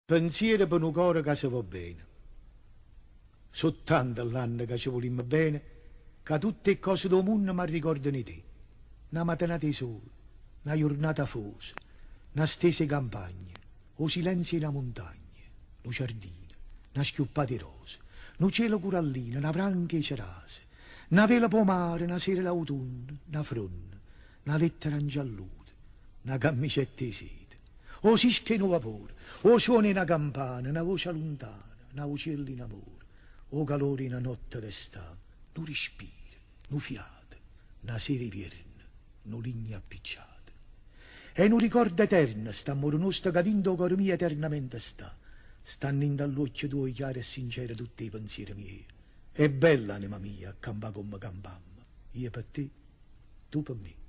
Pensiero per un cuore che si va bene. Soltanto l'anno che ci volimmo bene, che tutte le cose del mondo mi ricordano te. Una mattinata di sole, una giornata fosa, una stesa campagna, o silenzio in una montagna, un giardino, una schiuppata di rose, un cielo corallino, una franca e cerase, una vela pomare, una sera d'autunno, una fronna, una lettera ingialluta, una camicetta di seta. O sischia in un vapore, o suona una campana, una voce lontana, una uccello in amore, o calore in una notte d'estate, un respiro, un fiato, una sera vierna, un ligna appicciata. E un ricordo eterno sta amore nostro che dentro il cuore mio eternamente stanno in dall'occhio tuoi chiari e sinceri tutti i pensieri miei. È bella anima mia, campà come campammo, io per te, tu per me.